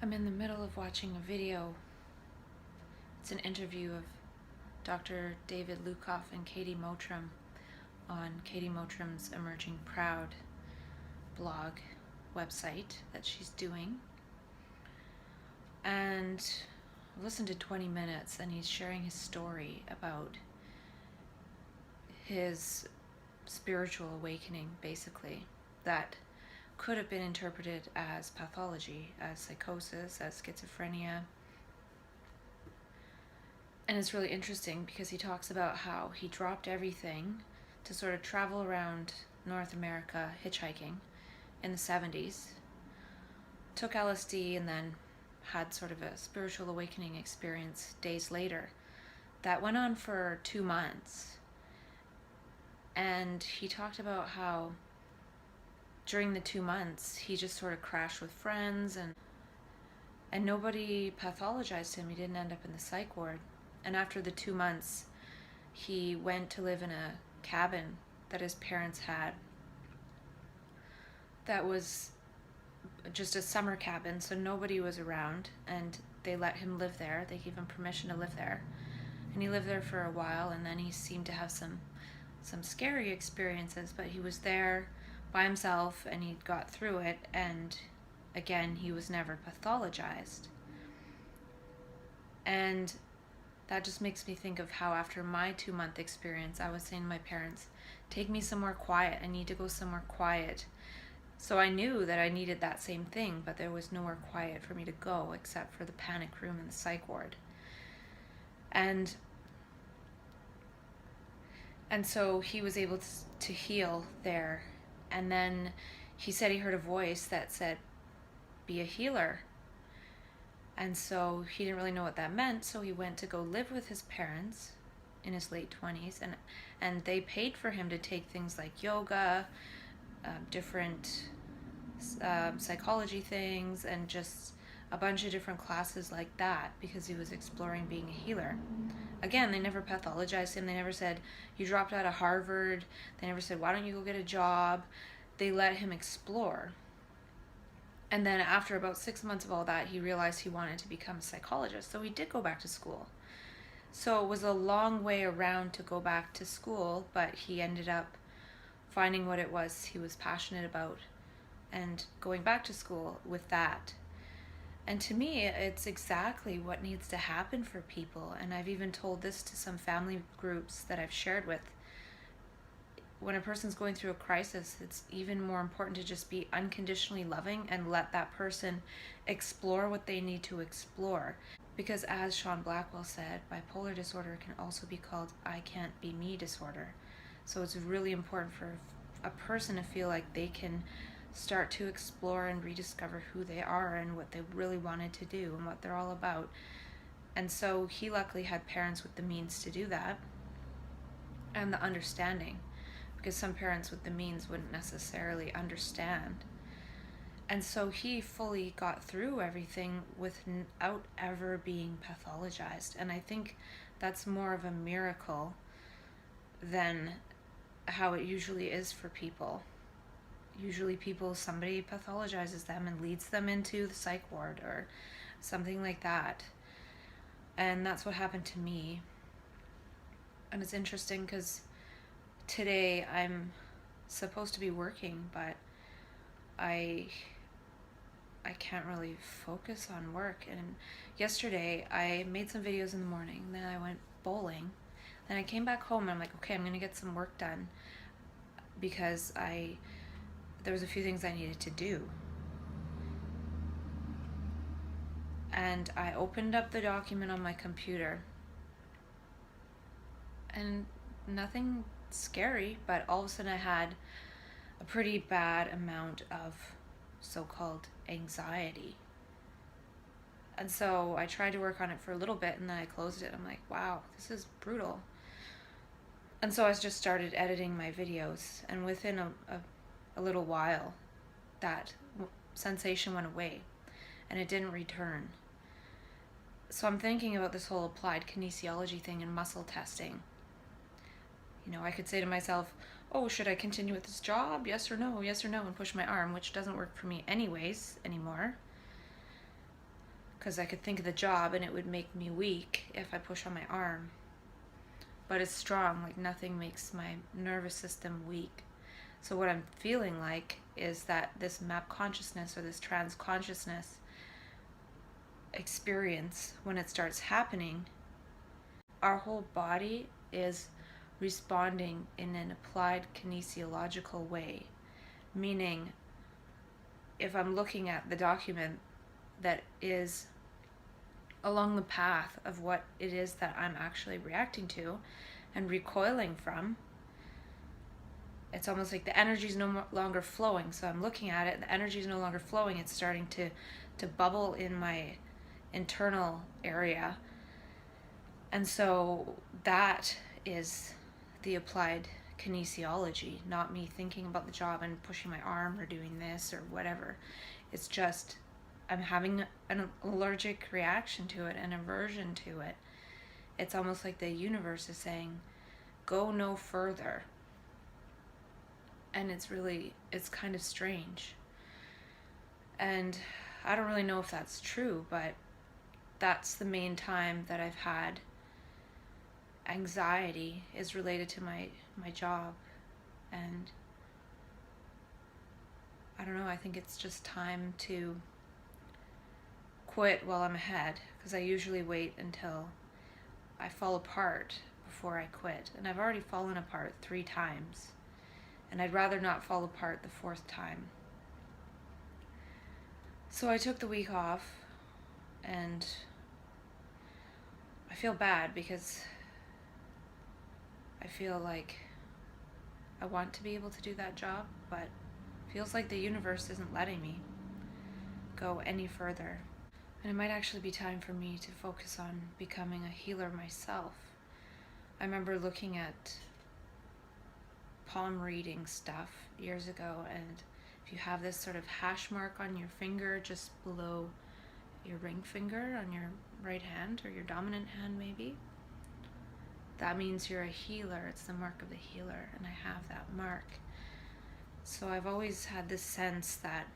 I'm in the middle of watching a video. It's an interview of Dr. David Lukoff and Katie Mottram on Katie Mottram's Emerging Proud blog website that she's doing. And I listened to 20 minutes and he's sharing his story about his spiritual awakening, basically, that could have been interpreted as pathology, as psychosis, as schizophrenia. And it's really interesting because he talks about how he dropped everything to sort of travel around North America hitchhiking in the 70s, took LSD, and then had sort of a spiritual awakening experience days later. That went on for 2 months. And he talked about how during the 2 months, he just sort of crashed with friends and nobody pathologized him. He didn't end up in the psych ward. And after the 2 months, he went to live in a cabin that his parents had. That was just a summer cabin, so nobody was around, and they let him live there. They gave him permission to live there. And he lived there for a while, and then he seemed to have some scary experiences, but he was there by himself and he got through it, and again, he was never pathologized. And that just makes me think of how after my 2-month experience, I was saying to my parents, take me somewhere quiet. I need to go somewhere quiet. So I knew that I needed that same thing, but there was nowhere quiet for me to go except for the panic room in the psych ward. And so he was able to heal there. And then he said he heard a voice that said, be a healer. And so he didn't really know what that meant, so he went to go live with his parents in his late 20s, and they paid for him to take things like yoga, different psychology things, and just a bunch of different classes like that, because he was exploring being a healer. Again, they never pathologized him. They never said, you dropped out of Harvard. They never said, why don't you go get a job? They let him explore. And then after about 6 months of all that, he realized he wanted to become a psychologist. So he did go back to school. So it was a long way around to go back to school, but he ended up finding what it was he was passionate about and going back to school with that. And to me, it's exactly what needs to happen for people. And I've even told this to some family groups that I've shared with. When a person's going through a crisis, it's even more important to just be unconditionally loving and let that person explore what they need to explore. Because as Sean Blackwell said, bipolar disorder can also be called I can't be me disorder. So it's really important for a person to feel like they can start to explore and rediscover who they are and what they really wanted to do and what they're all about. And so he luckily had parents with the means to do that and the understanding, because some parents with the means wouldn't necessarily understand. And so he fully got through everything without ever being pathologized. And I think that's more of a miracle than how it usually is for people. Usually somebody pathologizes them and leads them into the psych ward or something like that. And that's what happened to me. And it's interesting because today I'm supposed to be working, but I can't really focus on work. And yesterday I made some videos in the morning, then I went bowling, then I came back home and I'm like, okay, I'm gonna get some work done because there was a few things I needed to do. And I opened up the document on my computer and nothing scary, but all of a sudden I had a pretty bad amount of so-called anxiety. And so I tried to work on it for a little bit and then I closed it. I'm like, wow, this is brutal. And so I just started editing my videos, and within a little while that sensation went away and it didn't return. So I'm thinking about this whole applied kinesiology thing and muscle testing. You know, I could say to myself, oh, should I continue with this job? Yes or no, and push my arm, which doesn't work for me anyways anymore. because I could think of the job and it would make me weak if I push on my arm. But it's strong, like nothing makes my nervous system weak. So what I'm feeling like is that this map consciousness or this trans consciousness experience, when it starts happening, our whole body is responding in an applied kinesiological way. Meaning, if I'm looking at the document that is along the path of what it is that I'm actually reacting to and recoiling from, it's almost like the energy is no longer flowing. So I'm looking at it, the energy is no longer flowing. It's starting to bubble in my internal area. And so that is the applied kinesiology, not me thinking about the job and pushing my arm or doing this or whatever. It's just I'm having an allergic reaction to it, an aversion to it. It's almost like the universe is saying, go no further. And it's kind of strange. And I don't really know if that's true, but that's the main time that I've had anxiety is related to my job. And I don't know, I think it's just time to quit while I'm ahead, because I usually wait until I fall apart before I quit. And I've already fallen apart 3 times. And I'd rather not fall apart the 4th time. So I took the week off, and I feel bad because I feel like I want to be able to do that job, but it feels like the universe isn't letting me go any further. And it might actually be time for me to focus on becoming a healer myself. I remember looking at palm reading stuff years ago, and if you have this sort of hash mark on your finger just below your ring finger on your right hand, or your dominant hand maybe, that means you're a healer. It's the mark of the healer, and I have that mark. So I've always had this sense that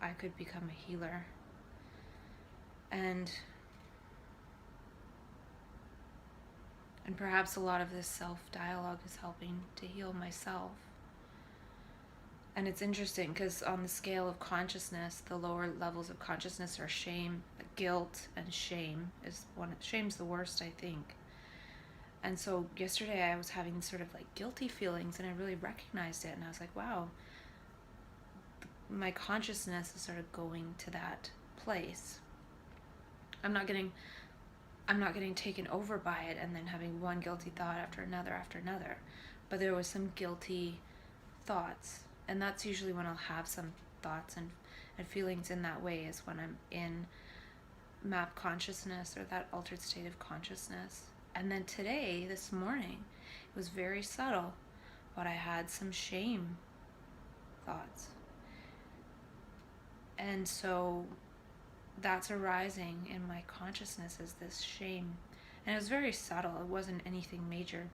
I could become a healer. And perhaps a lot of this self-dialogue is helping to heal myself. And it's interesting because on the scale of consciousness, the lower levels of consciousness are shame, guilt, and shame. Shame's the worst, I think. And so yesterday I was having sort of like guilty feelings, and I really recognized it, and I was like, wow, my consciousness is sort of going to that place. I'm not getting taken over by it and then having one guilty thought after another, but there was some guilty thoughts. And that's usually when I'll have some thoughts and feelings in that way, is when I'm in map consciousness or that altered state of consciousness. And then today, this morning, it was very subtle, but I had some shame thoughts. And so that's arising in my consciousness, is this shame. And it was very subtle. It wasn't anything major.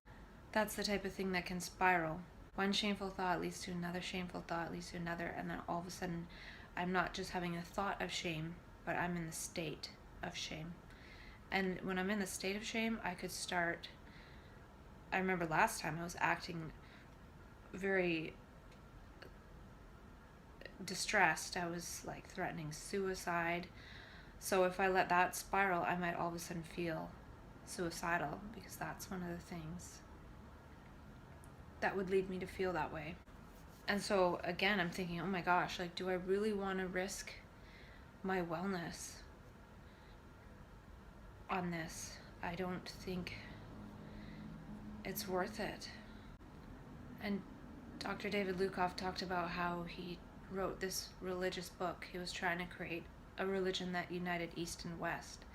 That's the type of thing that can spiral. One shameful thought leads to another shameful thought, leads to another, and then all of a sudden I'm not just having a thought of shame, but I'm in the state of shame. And when I'm in the state of shame, I remember last time I was acting very distressed. I was like threatening suicide. So if I let that spiral, I might all of a sudden feel suicidal, because that's one of the things that would lead me to feel that way. And so again, I'm thinking, oh my gosh, like, do I really want to risk my wellness on this? I don't think it's worth it. And Dr. David Lukoff talked about how he wrote this religious book. He was trying to create a religion that united East and West.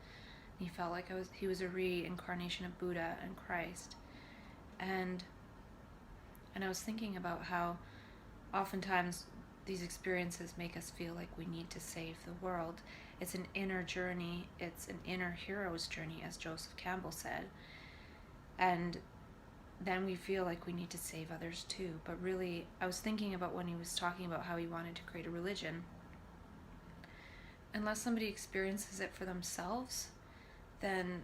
He felt like he was a reincarnation of Buddha and Christ. And I was thinking about how oftentimes these experiences make us feel like we need to save the world. It's an inner journey. It's an inner hero's journey, as Joseph Campbell said. And then we feel like we need to save others too. But really, I was thinking about when he was talking about how he wanted to create a religion. unless somebody experiences it for themselves, then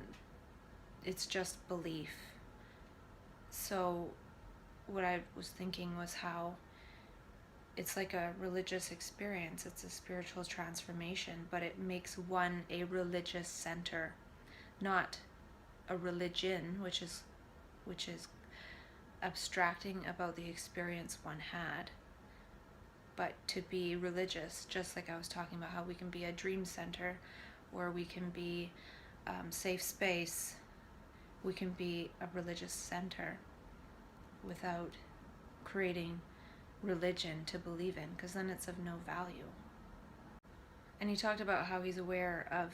it's just belief. So what I was thinking was how it's like a religious experience. It's a spiritual transformation, but it makes one a religious center, not a religion, which is abstracting about the experience one had, but to be religious, just like I was talking about how we can be a dream center, or we can be safe space, we can be a religious center without creating religion to believe in, because then it's of no value. And he talked about how he's aware of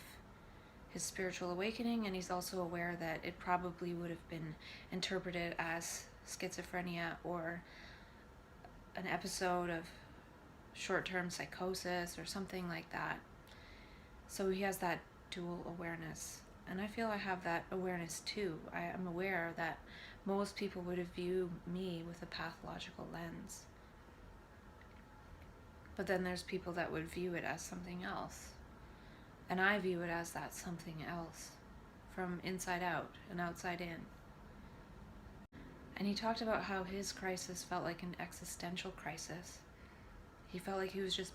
his spiritual awakening, and he's also aware that it probably would have been interpreted as schizophrenia or an episode of short-term psychosis or something like that. So he has that dual awareness, and I feel I have that awareness too. I am aware that most people would view me with a pathological lens, but then there's people that would view it as something else, and I view it as that something else, from inside out and outside in. And he talked about how his crisis felt like an existential crisis. He felt like he was just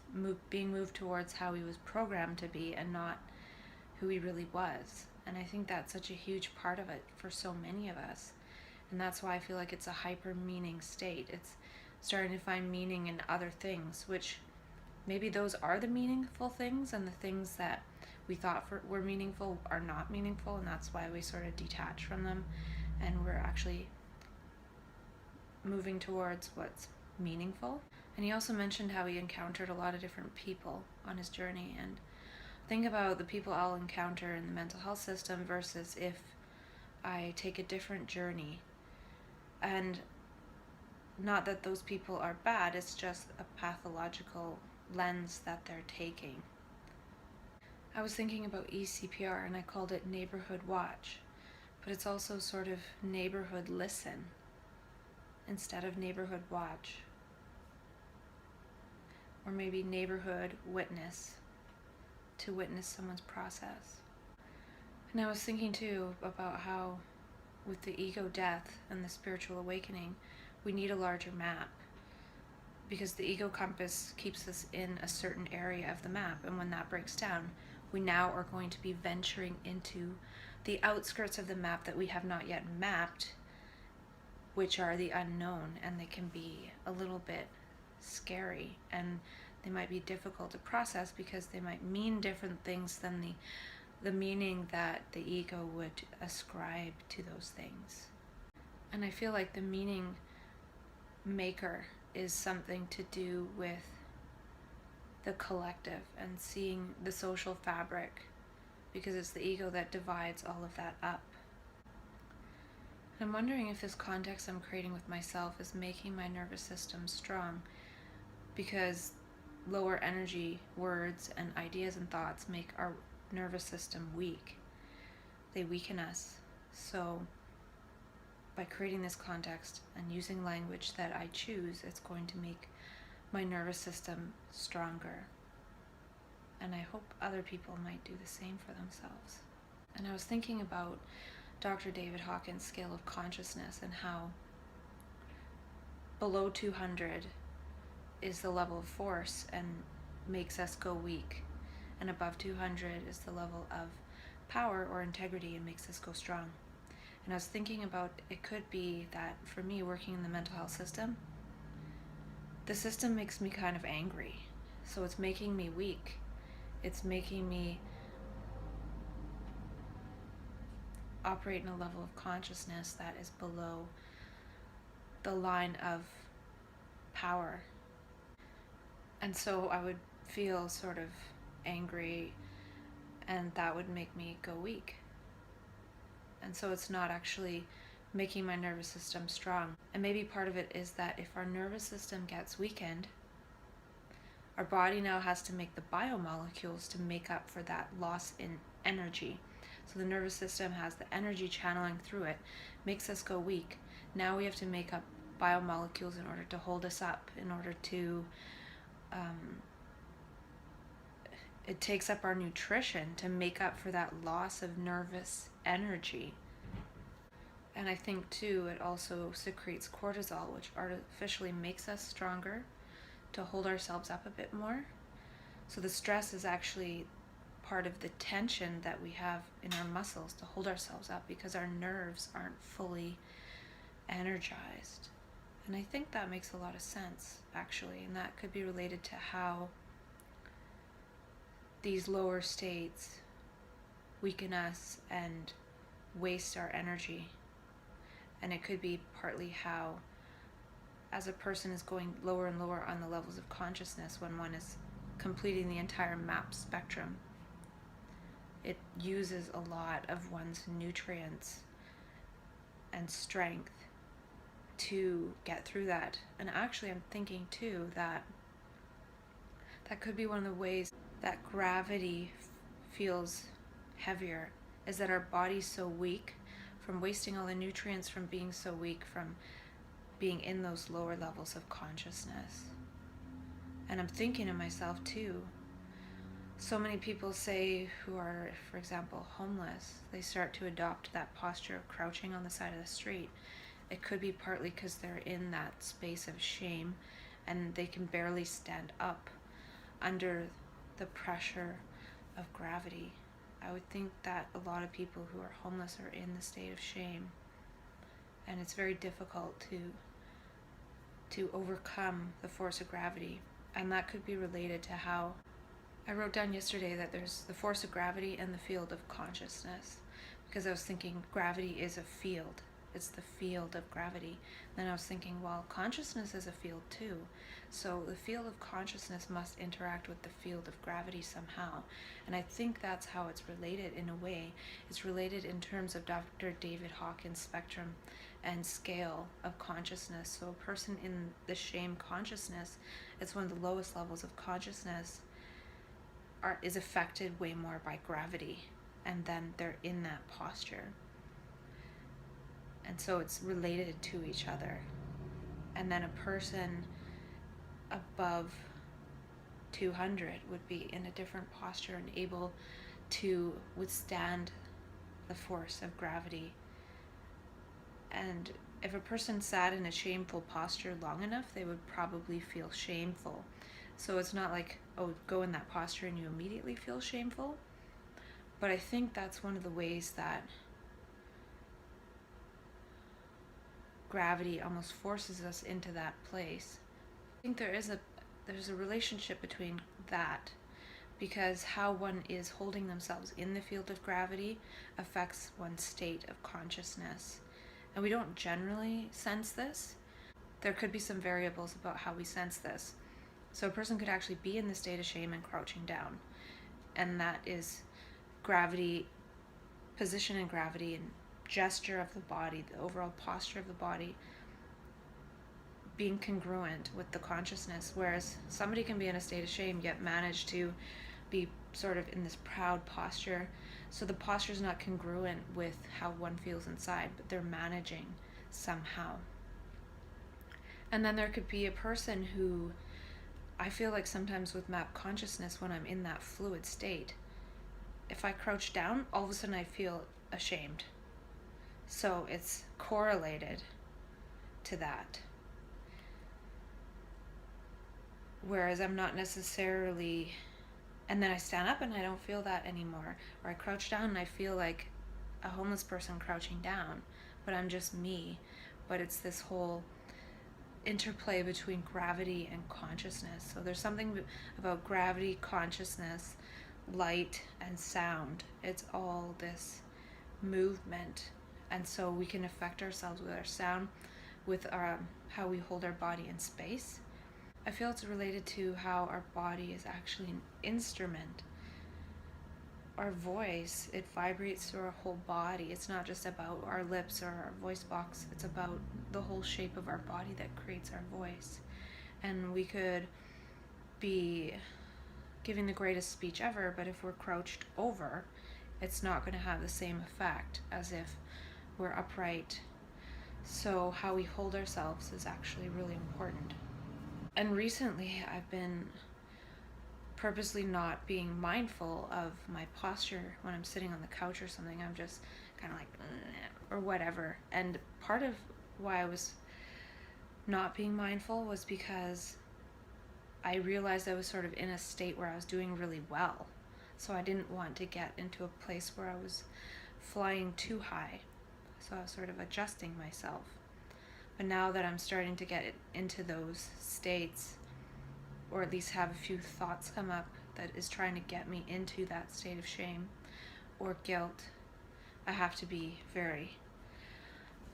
being moved towards how he was programmed to be and not who he really was. And I think that's such a huge part of it for so many of us. And that's why I feel like it's a hyper-meaning state. It's starting to find meaning in other things, which maybe those are the meaningful things, and the things that we thought were meaningful are not meaningful, and that's why we sort of detach from them, and we're actually moving towards what's meaningful. And he also mentioned how he encountered a lot of different people on his journey, and think about the people I'll encounter in the mental health system versus if I take a different journey. And not that those people are bad, it's just a pathological lens that they're taking. I was thinking about ECPR, and I called it neighborhood watch, but it's also sort of neighborhood listen instead of neighborhood watch, or maybe neighborhood witness, to witness someone's process. And I was thinking too about how with the ego death and the spiritual awakening, we need a larger map, because the ego compass keeps us in a certain area of the map, and when that breaks down, we now are going to be venturing into the outskirts of the map that we have not yet mapped, which are the unknown, and they can be a little bit scary, and they might be difficult to process because they might mean different things than the meaning that the ego would ascribe to those things. And I feel like the meaning maker is something to do with the collective and seeing the social fabric, because it's the ego that divides all of that up. I'm wondering if this context I'm creating with myself is making my nervous system strong, because lower energy words and ideas and thoughts make our nervous system weak. They weaken us. So by creating this context and using language that I choose, it's going to make my nervous system stronger. And I hope other people might do the same for themselves. And I was thinking about Dr. David Hawkins' scale of consciousness, and how below 200 is the level of force and makes us go weak, and above 200 is the level of power or integrity and makes us go strong. And I was thinking about, it could be that for me, working in the mental health system, the system makes me kind of angry, so it's making me weak. It's making me operate in a level of consciousness that is below the line of power. And so I would feel sort of angry, and that would make me go weak. And so it's not actually making my nervous system strong. And maybe part of it is that if our nervous system gets weakened, our body now has to make the biomolecules to make up for that loss in energy. So the nervous system has the energy channeling through it, makes us go weak. Now we have to make up biomolecules in order to hold us up, in order to it takes up our nutrition to make up for that loss of nervous energy. And I think too, it also secretes cortisol, which artificially makes us stronger to hold ourselves up a bit more. So the stress is actually part of the tension that we have in our muscles to hold ourselves up because our nerves aren't fully energized. And I think that makes a lot of sense, actually, and that could be related to how these lower states weaken us and waste our energy. And it could be partly how, as a person is going lower and lower on the levels of consciousness, when one is completing the entire map spectrum, it uses a lot of one's nutrients and strength to get through that. And actually, I'm thinking too that that could be one of the ways that gravity feels heavier, is that our body's so weak from wasting all the nutrients, from being so weak, from being in those lower levels of consciousness. And I'm thinking to myself too, so many people say who are, for example, homeless, they start to adopt that posture of crouching on the side of the street. It could be partly because they're in that space of shame and they can barely stand up under the pressure of gravity. I would think that a lot of people who are homeless are in the state of shame, and it's very difficult to overcome the force of gravity. And that could be related to how I wrote down yesterday that there's the force of gravity and the field of consciousness, because I was thinking gravity is a field. It's the field of gravity. Then I was thinking, well, consciousness is a field too. So the field of consciousness must interact with the field of gravity somehow. And I think that's how it's related in a way. It's related in terms of Dr. David Hawkins' spectrum and scale of consciousness. So a person in the shame consciousness, it's one of the lowest levels of consciousness, is affected way more by gravity. And then they're in that posture. And so it's related to each other. And then a person above 200 would be in a different posture and able to withstand the force of gravity. And if a person sat in a shameful posture long enough, they would probably feel shameful. So it's not like, oh, go in that posture and you immediately feel shameful. But I think that's one of the ways that gravity almost forces us into that place. I think there's a relationship between that, because how one is holding themselves in the field of gravity affects one's state of consciousness. And we don't generally sense this. There could be some variables about how we sense this. So a person could actually be in the state of shame and crouching down. And that is gravity, position in gravity, and gesture of the body, the overall posture of the body being congruent with the consciousness, whereas somebody can be in a state of shame yet manage to be sort of in this proud posture. So the posture is not congruent with how one feels inside, but they're managing somehow. And then there could be a person who, I feel like sometimes with map consciousness, when I'm in that fluid state, if I crouch down, all of a sudden I feel ashamed. So it's correlated to that. Whereas I'm not necessarily, and then I stand up and I don't feel that anymore. Or I crouch down and I feel like a homeless person crouching down, but I'm just me. But it's this whole interplay between gravity and consciousness. So there's something about gravity, consciousness, light, and sound. It's all this movement. And so we can affect ourselves with our sound, with our, how we hold our body in space. I feel it's related to how our body is actually an instrument. Our voice, it vibrates through our whole body. It's not just about our lips or our voice box. It's about the whole shape of our body that creates our voice. And we could be giving the greatest speech ever, but if we're crouched over, it's not going to have the same effect as if we're upright. So how we hold ourselves is actually really important. And recently I've been purposely not being mindful of my posture when I'm sitting on the couch or something. I'm just kind of like, or whatever. And part of why I was not being mindful was because I realized I was sort of in a state where I was doing really well. So I didn't want to get into a place where I was flying too high. So I was sort of adjusting myself. But now that I'm starting to get into those states, or at least have a few thoughts come up that is trying to get me into that state of shame or guilt, I have to be very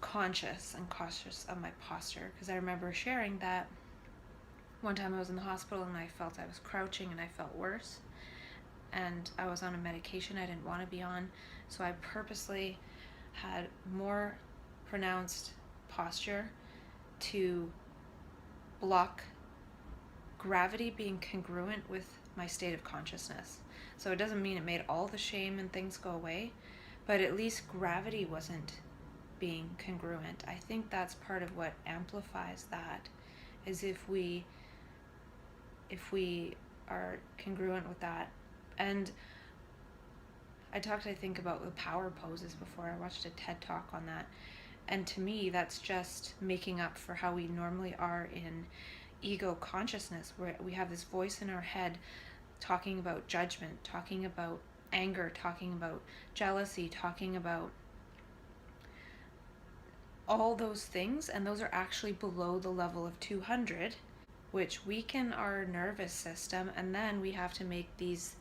conscious and cautious of my posture. Because I remember sharing that one time I was in the hospital and I felt I was crouching and I felt worse. And I was on a medication I didn't want to be on. So I purposely had more pronounced posture to block gravity being congruent with my state of consciousness. So it doesn't mean it made all the shame and things go away, but at least gravity wasn't being congruent. I think that's part of what amplifies that, is if we are congruent with that. And I think about the power poses before. I watched a TED talk on that. And to me, that's just making up for how we normally are in ego consciousness, where we have this voice in our head talking about judgment, talking about anger, talking about jealousy, talking about all those things. And those are actually below the level of 200, which weaken our nervous system. And then we have to make these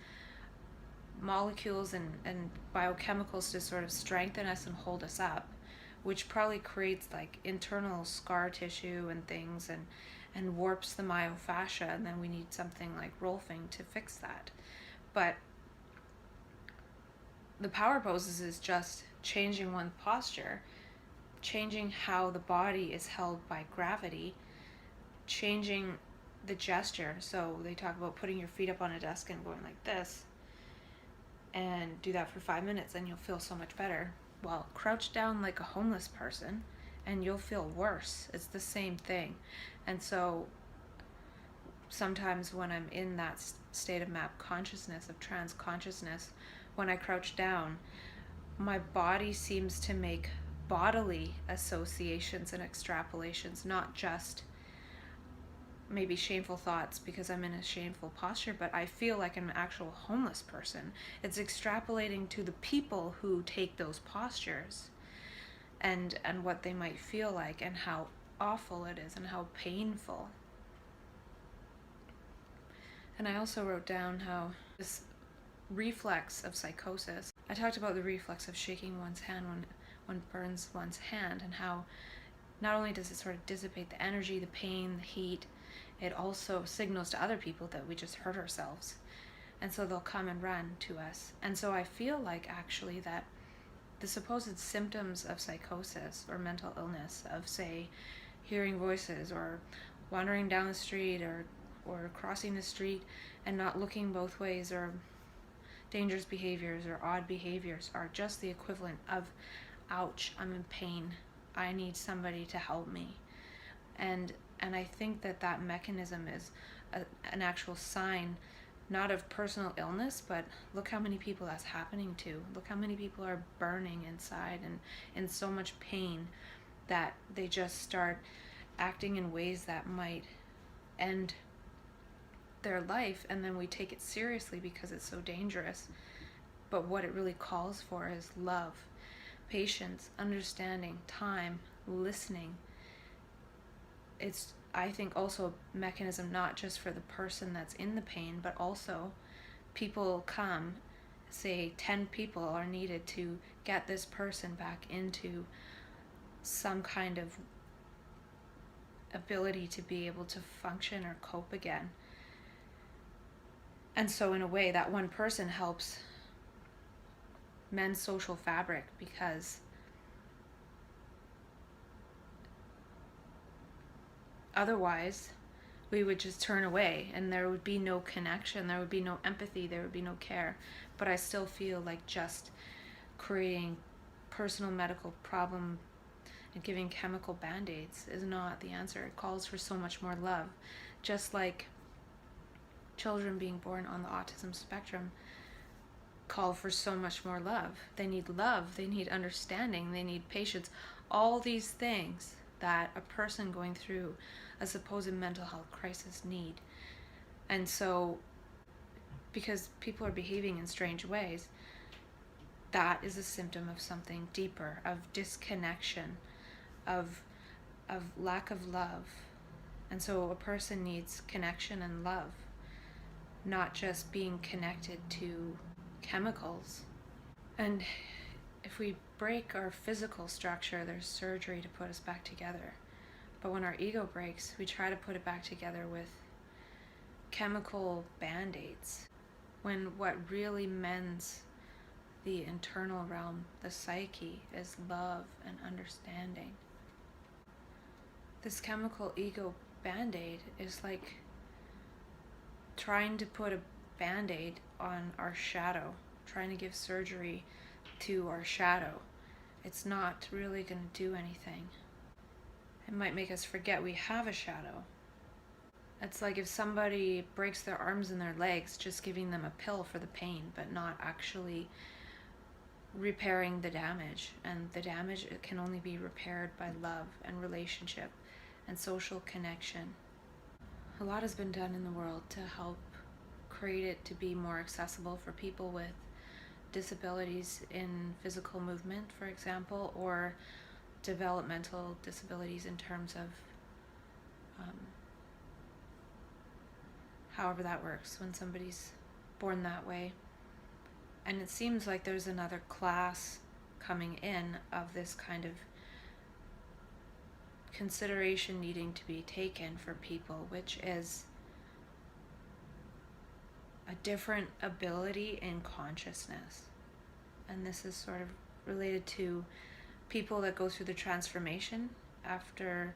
molecules and biochemicals to sort of strengthen us and hold us up, which probably creates like internal scar tissue and things, and warps the myofascia, and then we need something like rolfing to fix that. But the power poses is just changing one posture, changing how the body is held by gravity, changing the gesture. So they talk about putting your feet up on a desk and going like this, and do that for 5 minutes and you'll feel so much better. Well, crouch down like a homeless person and you'll feel worse. It's the same thing. And so sometimes when I'm in that state of map consciousness, of trance consciousness, when I crouch down, my body seems to make bodily associations and extrapolations, not just maybe shameful thoughts because I'm in a shameful posture, but I feel like I'm an actual homeless person. It's extrapolating to the people who take those postures and what they might feel like and how awful it is and how painful. And I also wrote down how this reflex of psychosis, I talked about the reflex of shaking one's hand when one burns one's hand, and how not only does it sort of dissipate the energy, the pain, the heat, it also signals to other people that we just hurt ourselves. And so they'll come and run to us. And so I feel like actually that the supposed symptoms of psychosis or mental illness, of say hearing voices or wandering down the street or crossing the street and not looking both ways, or dangerous behaviors or odd behaviors, are just the equivalent of, ouch, I'm in pain, I need somebody to help me. And I think that mechanism is an actual sign, not of personal illness, but look how many people that's happening to. Look how many people are burning inside and in so much pain that they just start acting in ways that might end their life, and then we take it seriously because it's so dangerous. But what it really calls for is love, patience, understanding, time, listening. It's, I think, also a mechanism not just for the person that's in the pain, but also people come, say 10 people are needed to get this person back into some kind of ability to be able to function or cope again. And so in a way, that one person helps mend social fabric, because otherwise we would just turn away and there would be no connection, there would be no empathy, there would be no care. But I still feel like just creating personal medical problem and giving chemical band-aids is not the answer. It calls for so much more love. Just like children being born on the autism spectrum call for so much more love. They need understanding, they need patience, all these things that a person going through a supposed mental health crisis need. And so, because people are behaving in strange ways, that is a symptom of something deeper, of disconnection, of lack of love. And so a person needs connection and love, not just being connected to chemicals. And if we break our physical structure, there's surgery to put us back together. But when our ego breaks, we try to put it back together with chemical band-aids, when what really mends the internal realm, the psyche, is love and understanding. This chemical ego band-aid is like trying to put a band-aid on our shadow, trying to give surgery to our shadow. It's not really going to do anything. It might make us forget we have a shadow. It's like if somebody breaks their arms and their legs, just giving them a pill for the pain, but not actually repairing the damage. And the damage, it can only be repaired by love and relationship and social connection. A lot has been done in the world to help create it to be more accessible for people with disabilities in physical movement, for example, or developmental disabilities in terms of however that works when somebody's born that way. And it seems like there's another class coming in of this kind of consideration needing to be taken for people, which is a different ability in consciousness. And this is sort of related to people that go through the transformation after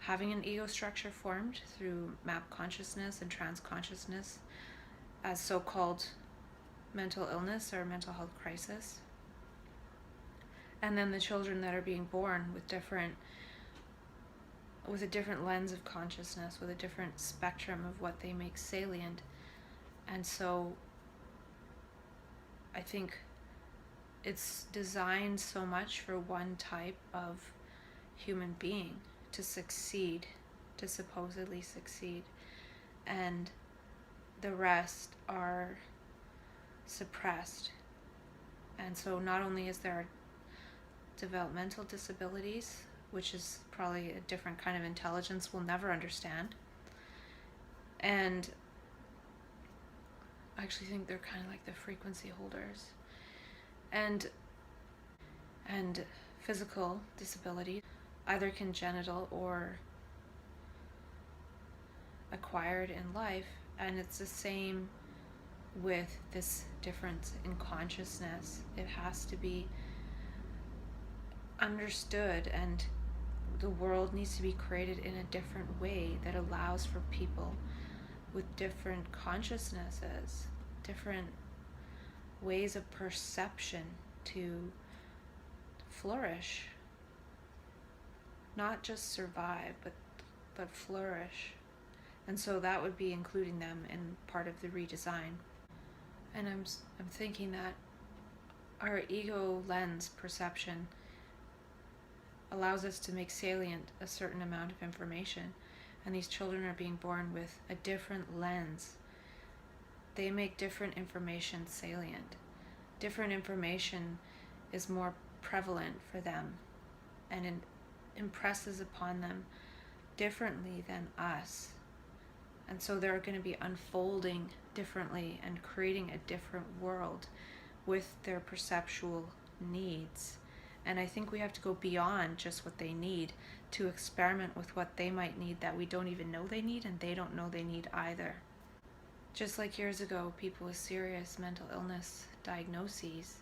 having an ego structure formed through map consciousness and trans consciousness as so-called mental illness or mental health crisis. And then the children that are being born with a different lens of consciousness, with a different spectrum of what they make salient. And so I think it's designed so much for one type of human being to succeed, to supposedly succeed, and the rest are suppressed. And so not only is there developmental disabilities, which is probably a different kind of intelligence we'll never understand, and I actually think they're kind of like the frequency holders, and physical disability, either congenital or acquired in life. And it's the same with this difference in consciousness. It has to be understood, and the world needs to be created in a different way that allows for people with different consciousnesses, different ways of perception to flourish. Not just survive, but flourish. And so that would be including them in part of the redesign. And I'm thinking that our ego lens perception allows us to make salient a certain amount of information, and these children are being born with a different lens. They make different information salient. Different information is more prevalent for them, and it impresses upon them differently than us. And so they're going to be unfolding differently and creating a different world with their perceptual needs. And I think we have to go beyond just what they need to experiment with what they might need that we don't even know they need, and they don't know they need either. Just like years ago, people with serious mental illness diagnoses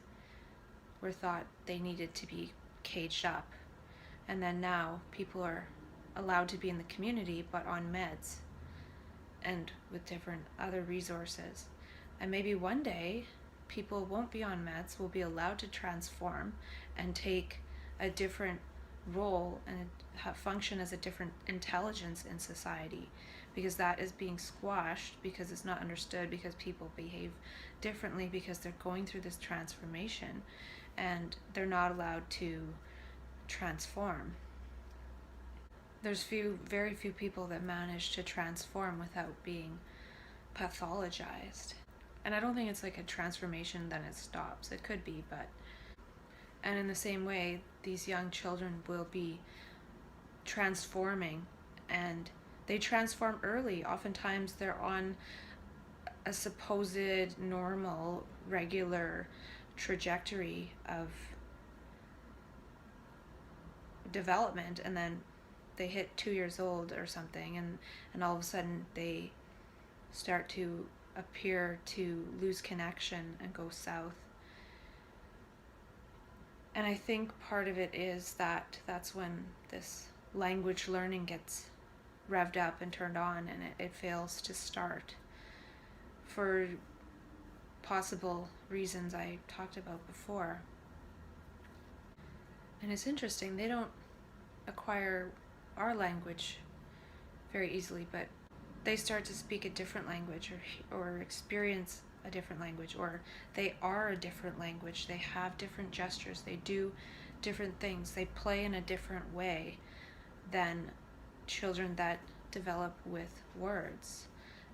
were thought they needed to be caged up. And then now people are allowed to be in the community but on meds and with different other resources. And maybe one day people won't be on meds, will be allowed to transform and take a different role and function as a different intelligence in society, because that is being squashed, because it's not understood, because people behave differently, because they're going through this transformation and they're not allowed to transform. There's very few people that manage to transform without being pathologized. And I don't think it's like a transformation, then it stops. It could be, but. And in the same way, these young children will be transforming, and they transform early. Oftentimes, they're on a supposed normal, regular trajectory of development, and then they hit 2 years old or something, and all of a sudden they start to appear to lose connection and go south. And I think part of it is that that's when this language learning gets revved up and turned on, and it fails to start for possible reasons I talked about before. And it's interesting, they don't acquire our language very easily, but they start to speak a different language, or experience a different language, or they are a different language. They have different gestures, they do different things, they play in a different way than children that develop with words.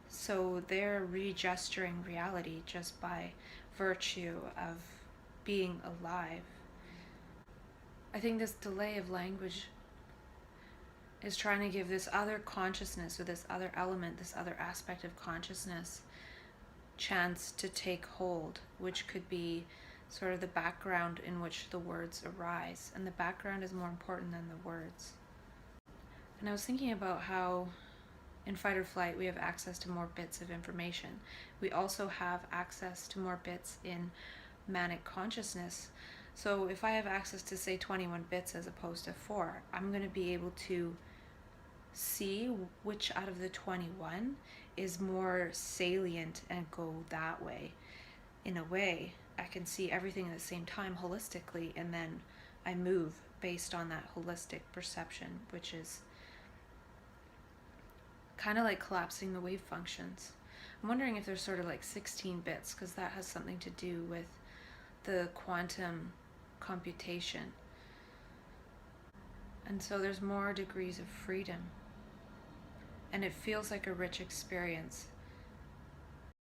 So they're regesturing reality just by virtue of being alive. I think this delay of language is trying to give this other consciousness, or this other element, this other aspect of consciousness, chance to take hold, which could be sort of the background in which the words arise. And the background is more important than the words. And I was thinking about how in fight or flight we have access to more bits of information. We also have access to more bits in manic consciousness. So if I have access to, say, 21 bits as opposed to 4, I'm going to be able to see which out of the 21 is more salient and go that way. In a way, I can see everything at the same time holistically, and then I move based on that holistic perception, which is kind of like collapsing the wave functions. I'm wondering if there's sort of like 16 bits, because that has something to do with the quantum computation. And so there's more degrees of freedom. And it feels like a rich experience